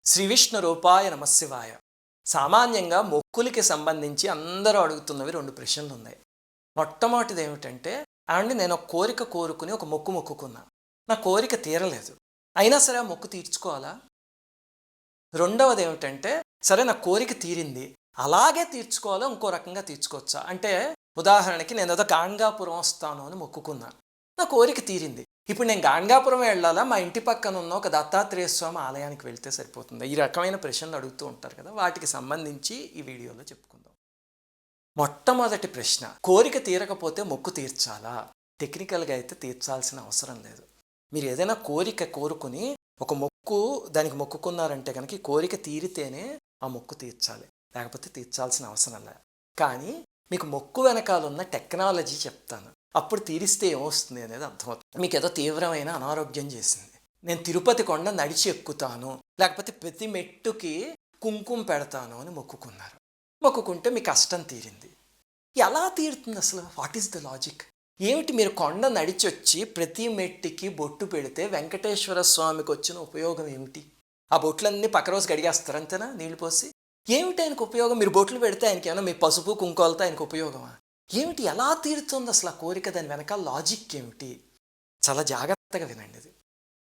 శ్రీ విష్ణు రూపాయ నమశివాయ. సామాన్యంగా మొక్కులకి సంబంధించి అందరూ అడుగుతున్నవి 2 ప్రశ్నలు ఉన్నాయి. మొట్టమొదటిది ఏమిటంటే, ఏవండి నేను ఒక కోరిక కోరుకుని ఒక మొక్కు మొక్కుకున్నా. నా కోరిక తీరలేదు. అయినా సరే ఆ మొక్కు తీర్చుకోవాలా? రెండవది ఏమిటంటే, సరే నా కోరిక తీరింది. అలాగే తీర్చుకోవాలా? ఇంకో రకంగా తీర్చుకోవచ్చా? అంటే ఉదాహరణకి నేనేదో గాణగాపురం వస్తాను అని మొక్కుకున్నా. నా కోరిక తీరింది. ఇప్పుడు నేను గాణగాపురం వెళ్ళాలా? మా ఇంటి పక్కన ఉన్న ఒక దత్తాత్రేయ స్వామి ఆలయానికి వెళ్తే సరిపోతుందా? ఈ రకమైన ప్రశ్నలు అడుగుతూ ఉంటారు కదా! వాటికి సంబంధించి ఈ వీడియోలో చెప్పుకుందాం. మొట్టమొదటి ప్రశ్న, కోరిక తీరకపోతే మొక్కు తీర్చాలా? టెక్నికల్‌గా అయితే తీర్చాల్సిన అవసరం లేదు. మీరు ఏదైనా కోరిక కోరుకుని ఒక మొక్కు దానికి మొక్కుకున్నారంటే కనుక ఈ కోరిక తీరితేనే ఆ మొక్కు తీర్చాలి. లేకపోతే తీర్చాల్సిన అవసరం లేదు. కానీ మీకు మొక్కు వెనకాలన్న టెక్నాలజీ చెప్తాను. అప్పుడు తీరిస్తే ఏమొస్తుంది అనేది అర్థమవుతుంది. మీకు ఏదో తీవ్రమైన అనారోగ్యం చేసింది. నేను తిరుపతి కొండ నడిచి ఎక్కుతాను, లేకపోతే ప్రతి మెట్టుకి కుంకుమ పెడతాను అని మొక్కుకున్నారు. మొక్కుకుంటే మీ కష్టం తీరింది. ఎలా తీరుతుంది అసలు? What is the logic? ఏమిటి మీరు కొండ నడిచొచ్చి ప్రతి మెట్టికి బొట్టు పెడితే వెంకటేశ్వర స్వామికి వచ్చిన ఉపయోగం ఏమిటి? ఆ బొట్లన్నీ పక్క రోజు గడిగేస్తారు అంతేనా నీళ్ళు పోసి? ఏమిటి ఆయనకు ఉపయోగం? మీరు బొట్లు పెడితే ఆయనకి ఏమైనా మీ పసుపు కుంకుమలతో ఆయనకు ఉపయోగమా? ఏమిటి ఎలా తీరుతుంది అసలు ఆ కోరిక? దాని వెనకాల లాజిక్ ఏమిటి? చాలా జాగ్రత్తగా వినండి ఇది.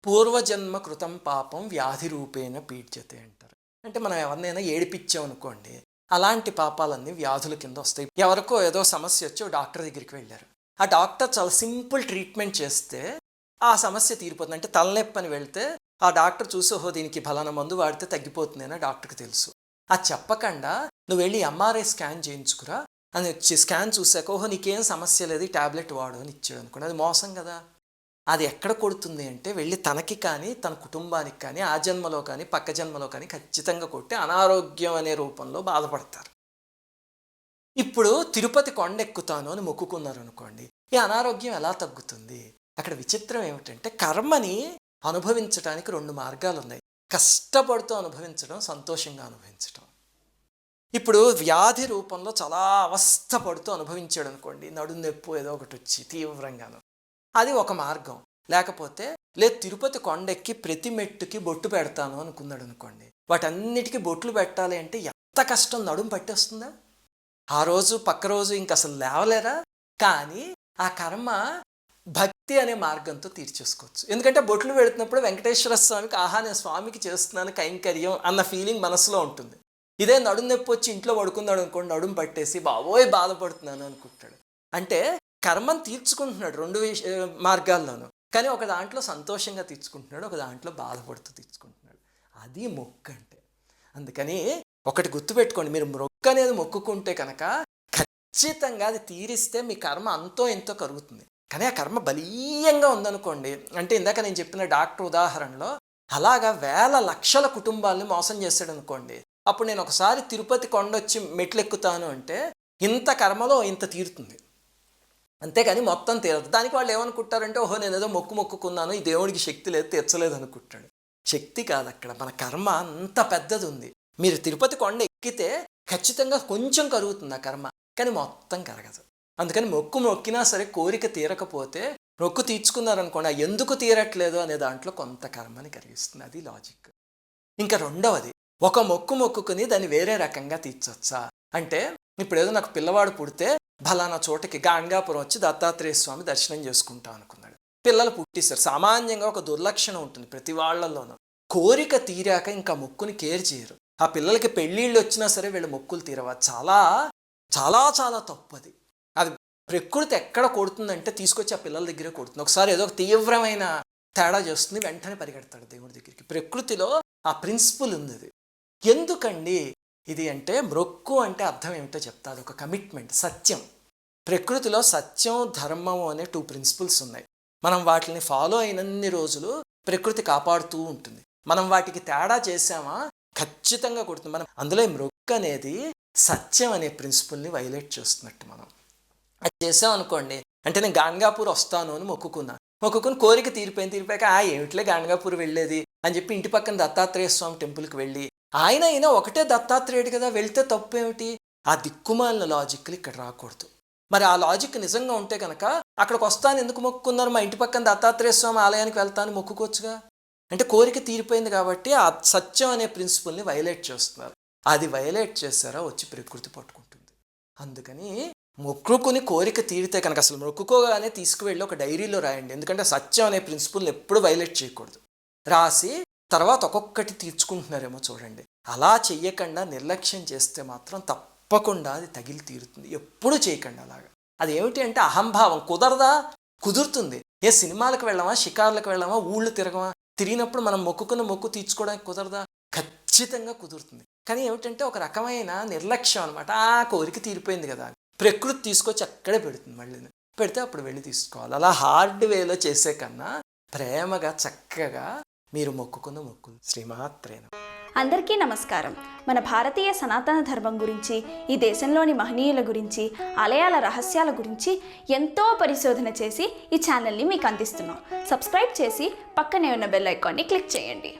పూర్వజన్మ కృతం పాపం వ్యాధి రూపేణ పీడ్యతే అంటారు. అంటే మనం ఎవరినైనా ఏడిపించామనుకోండి, అలాంటి పాపాలన్నీ వ్యాధుల కింద వస్తాయి. ఎవరికో ఏదో సమస్య వచ్చి డాక్టర్ దగ్గరికి వెళ్ళారు. ఆ డాక్టర్ చాలా సింపుల్ ట్రీట్మెంట్ చేస్తే ఆ సమస్య తీరిపోతుంది. అంటే తలనొప్పి అని వెళ్తే ఆ డాక్టర్ చూసి ఓహో దీనికి ఫలానా మందు వాడితే తగ్గిపోతుంది అని డాక్టర్కి తెలుసు. అది చెప్పకుండా నువ్వు వెళ్ళి ఎంఆర్ఐ స్కాన్ చేయించుకురా అని వచ్చి స్కాన్ చూసాక ఓహో నీకేం సమస్య లేదు ఈ ట్యాబ్లెట్ వాడు అని ఇచ్చాడు అనుకోండి. అది మోసం కదా. అది ఎక్కడ కొడుతుంది అంటే వెళ్ళి తనకి కానీ తన కుటుంబానికి కానీ ఆ జన్మలో కానీ పక్క జన్మలో కానీ ఖచ్చితంగా కొట్టి అనారోగ్యం అనే రూపంలో బాధపడతారు. ఇప్పుడు తిరుపతి కొండ ఎక్కుతాను అని మొక్కుకున్నారు అనుకోండి, ఈ అనారోగ్యం ఎలా తగ్గుతుంది? అక్కడ విచిత్రం ఏమిటంటే కర్మని అనుభవించడానికి 2 మార్గాలు ఉన్నాయి. కష్టపడుతూ అనుభవించడం, సంతోషంగా అనుభవించడం. ఇప్పుడు వ్యాధి రూపంలో చాలా అవస్థ పడుతూ అనుభవించాడు అనుకోండి, నడుము నొప్పి ఏదో ఒకటి వచ్చి తీవ్రంగాను, అది ఒక మార్గం. లేకపోతే లేదు తిరుపతి కొండెక్కి ప్రతి మెట్టుకి బొట్టు పెడతాను అనుకున్నాడు అనుకోండి, వాటన్నిటికీ బొట్లు పెట్టాలి అంటే ఎంత కష్టం, నడుము పట్టేస్తుందా? ఆ రోజు పక్క రోజు ఇంక అసలు లేవలేరా? కానీ ఆ కర్మ భక్తి అనే మార్గంతో తీర్చేసుకోవచ్చు. ఎందుకంటే బొట్లు పెడుతున్నప్పుడు వెంకటేశ్వర స్వామికి ఆహా నేను స్వామికి చేస్తున్నాను కైంకర్యం అన్న ఫీలింగ్ మనసులో ఉంటుంది. ఇదే నడుము నొప్పి వచ్చి ఇంట్లో పడుకున్నాడు అనుకోండి, నడుము పట్టేసి బాబోయ్ బాధపడుతున్నాను అనుకుంటాడు. అంటే కర్మను తీర్చుకుంటున్నాడు 2 మార్గాల్లోనూ. కానీ ఒక దాంట్లో సంతోషంగా తీర్చుకుంటున్నాడు, ఒక దాంట్లో బాధపడుతూ తీర్చుకుంటున్నాడు. అది మొక్కు అంటే. అందుకని ఒకటి గుర్తుపెట్టుకోండి, మీరు మొక్కు అనేది మొక్కుకుంటే కనుక ఖచ్చితంగా అది తీరిస్తే మీ కర్మ అంతో ఎంతో కరుగుతుంది. కానీ ఆ కర్మ బలీయంగా ఉందనుకోండి, అంటే ఇందాక నేను చెప్పిన డాక్టర్ ఉదాహరణలో అలాగా వేల లక్షల కుటుంబాలని మోసం చేశాడు అనుకోండి, అప్పుడు నేను ఒకసారి తిరుపతి కొండొచ్చి మెట్లు ఎక్కుతాను అంటే ఇంత కర్మలో ఇంత తీరుతుంది. అంతేకాని మొత్తం తీరదు. దానికి వాళ్ళు ఏమనుకుంటారంటే ఓహో నేను ఏదో మొక్కుకున్నాను, ఈ దేవుడికి శక్తి లేదు తీర్చలేదు అనుకుంటాడు. శక్తి కాదు అక్కడ, మన కర్మ అంత పెద్దది ఉంది. మీరు తిరుపతి కొండ ఎక్కితే ఖచ్చితంగా కొంచెం కరుగుతుంది ఆ కర్మ, కానీ మొత్తం కరగదు. అందుకని మొక్కినా సరే కోరిక తీరకపోతే మొక్కు తీర్చుకున్నారనుకోండి, ఎందుకు తీరట్లేదు అనే దాంట్లో కొంత కర్మని కలిగిస్తుంది. అది లాజిక్. ఇంకా రెండవది, ఒక మొక్కుకుని దాన్ని వేరే రకంగా తీర్చొచ్చా అంటే, ఇప్పుడు ఏదో నాకు పిల్లవాడు పుడితే ఫలానా చోటకి గాణగాపురం వచ్చి దత్తాత్రేయ స్వామి దర్శనం చేసుకుంటాం అనుకున్నాడు. పిల్లలు పుట్టేశారు. సామాన్యంగా ఒక దుర్లక్షణం ఉంటుంది ప్రతి వాళ్ళల్లోనూ, కోరిక తీరాక ఇంకా మొక్కుని కేర్ చేయరు. ఆ పిల్లలకి పెళ్ళిళ్ళు వచ్చినా సరే వీళ్ళ మొక్కులు తీరవా. చాలా చాలా చాలా తప్పు అది. అది ప్రకృతి ఎక్కడ కొడుతుందంటే తీసుకొచ్చి ఆ పిల్లల దగ్గరే కొడుతుంది. ఒకసారి ఏదో ఒక తీవ్రమైన తేడా చేస్తుంది, వెంటనే పరిగెడతాడు దేవుడి దగ్గరికి. ప్రకృతిలో ఆ ప్రిన్సిపల్ ఉంది. అది ఎందుకండి ఇది అంటే, మొక్కు అంటే అర్థం ఏమిటో చెప్తా. అది ఒక కమిట్మెంట్, సత్యం. ప్రకృతిలో సత్యం ధర్మం అనే 2 ప్రిన్సిపల్స్ ఉన్నాయి. మనం వాటిని ఫాలో అయినన్ని రోజులు ప్రకృతి కాపాడుతూ ఉంటుంది. మనం వాటికి తేడా చేసామా ఖచ్చితంగా కొడుతుంది. మనం అందులో మొక్కు అనేది సత్యం అనే ప్రిన్సిపల్ని వైలేట్ చేస్తున్నట్టు. మనం అది చేసామనుకోండి, అంటే నేను గాణగాపూర్ వస్తాను అని మొక్కుకుని కోరిక తీరిపోయాక ఏమిట్లే గాణగాపూర్ వెళ్ళేది అని చెప్పి ఇంటి పక్కన దత్తాత్రేయ స్వామి టెంపుల్కి వెళ్ళి అయినా ఒకటే దత్తాత్రేయుడు కదా, వెళ్తే తప్పు ఏమిటి? ఆ దిక్కుమాలిన లాజిక్లు ఇక్కడ రాకూడదు. మరి ఆ లాజిక్ నిజంగా ఉంటే కనుక అక్కడికి వస్తాను ఎందుకు మొక్కుకున్నారు? మా ఇంటి పక్కన దత్తాత్రేయ స్వామి ఆలయానికి వెళ్తాను మొక్కుకోవచ్చుగా. అంటే కోరిక తీరిపోయింది కాబట్టి ఆ సత్యం అనే ప్రిన్సిపల్ని వైలేట్ చేస్తున్నారు. అది వైలేట్ చేస్తారా వచ్చి ప్రకృతి పట్టుకుంటుంది. అందుకని మొక్కుకుని కోరిక తీరితే కనుక అసలు మొక్కుకోగానే తీసుకువెళ్ళి ఒక డైరీలో రాయండి. ఎందుకంటే సత్యం అనే ప్రిన్సిపల్ని ఎప్పుడు వైలేట్ చేయకూడదు. రాసి తర్వాత ఒక్కొక్కటి తీర్చుకుంటున్నారేమో చూడండి. అలా చెయ్యకుండా నిర్లక్ష్యం చేస్తే మాత్రం తప్పకుండా అది తగిలి తీరుతుంది. ఎప్పుడు చేయకండి అలాగా. అది ఏమిటి అంటే అహంభావం. కుదరదా? కుదురుతుంది. ఏ సినిమాలకు వెళ్ళామా, షికార్లకు వెళ్ళామా, ఊళ్ళు తిరగమా, తిరిగినప్పుడు మనం మొక్కుకున్న మొక్కు తీర్చుకోవడానికి కుదరదా? ఖచ్చితంగా కుదురుతుంది. కానీ ఏమిటంటే ఒక రకమైన నిర్లక్ష్యం అనమాట. ఆ కోరిక తీరిపోయింది కదా, ప్రకృతి తీసుకొచ్చి అక్కడే పెడుతుంది. మళ్ళీ పెడితే అప్పుడు వెళ్ళి తీసుకోవాలి. అలా హార్డ్ వేలో చేసే కన్నా ప్రేమగా చక్కగా మీరు మొక్కుకున్న మొక్కులు. శ్రీమాత్రేన. అందరికీ నమస్కారం. మన భారతీయ సనాతన ధర్మం గురించి, ఈ దేశంలోని మహనీయుల గురించి, ఆలయాల రహస్యాల గురించి ఎంతో పరిశోధన చేసి ఈ ఛానల్ని మీకు అందిస్తున్నాం. సబ్స్క్రైబ్ చేసి పక్కనే ఉన్న బెల్ ఐకాన్ని క్లిక్ చేయండి.